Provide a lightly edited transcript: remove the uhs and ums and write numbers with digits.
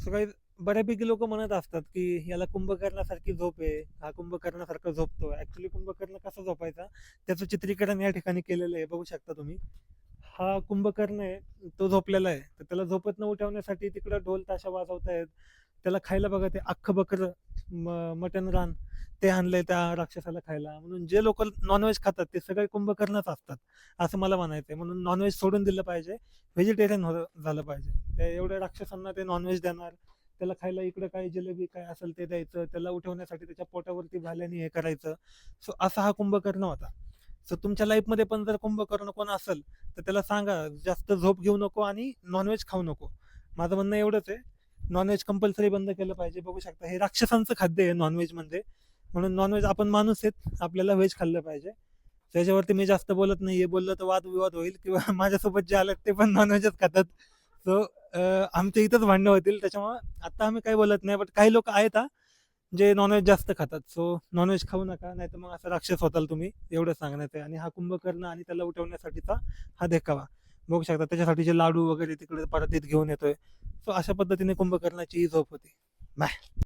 So काही बऱ्यापैकी लोक म्हणत असतात की याला कुंभकर्णासारखी झोप आहे, हा कुंभकर्णासारखा झोपतो. ऍक्च्युली कुंभकर्ण कसा झोपायचा त्याचं चित्रीकरण या ठिकाणी केलेलं आहे, बघू शकता तुम्ही. हा कुंभकर्ण आहे, तो झोपलेला आहे. तर त्याला झोपेतनं उठवण्यासाठी तिकडं ढोल ताशा वाजवतायत. त्याला खायला बघा ते अख्खं बकरं, मटण रान ते आणलंय त्या राक्षसाला खायला. म्हणून जे लोक नॉनव्हेज खातात ते सगळे कुंभकर्णच असतात, असं मला म्हणायचंय. म्हणून नॉनव्हेज सोडून दिलं पाहिजे, व्हेजिटेरियन झालं पाहिजे. त्या एवढ्या राक्षसांना ते नॉनव्हेज देणार, त्याला खायला इकडं काय जिलेबी काय असेल ते द्यायचं, त्याला उठवण्यासाठी त्याच्या पोटावरती भाल्याने हे करायचं. सो असा हा कुंभकर्ण होता. सो तुमच्या लाईफमध्ये पण जर कुंभकर्ण कोण असेल तर त्याला सांगा जास्त झोप घेऊ नको आणि नॉनव्हेज खाऊ नको. माझं म्हणणं एवढंच आहे, नॉनव्हेज कंपल्सरी बंद केलं पाहिजे. बघू शकता हे राक्षसांचं खाद्य आहे नॉनव्हेज म्हणजे. म्हणून नॉनव्हेज, आपण माणूस आहेत, आपल्याला व्हेज खाल्लं पाहिजे. त्याच्यावरती मी जास्त बोलत नाहीये, बोललं तर वादविवाद होईल किंवा माझ्यासोबत जे आले ते पण नॉनव्हेजच खातात. सो आमच्या इथंच भांडणं होतील. त्याच्यामुळे आता आम्ही काही बोलत नाही, बट काही लोक आहेत हा, जे नॉनव्हेज जास्त खातात. सो नॉनव्हेज खाऊ नका, नाही तर मग असं राक्षस होताल तुम्ही, एवढं सांगण्यात आहे. आणि हा कुंभकर्ण आणि त्याला उठवण्यासाठीचा हा देखावा बघू शकता. त्याच्यासाठीचे लाडू वगैरे तिकडे परत घेऊन येतोय. सो अशा पद्धतीने कुंभकर्णाची ही झोप होती. बाय.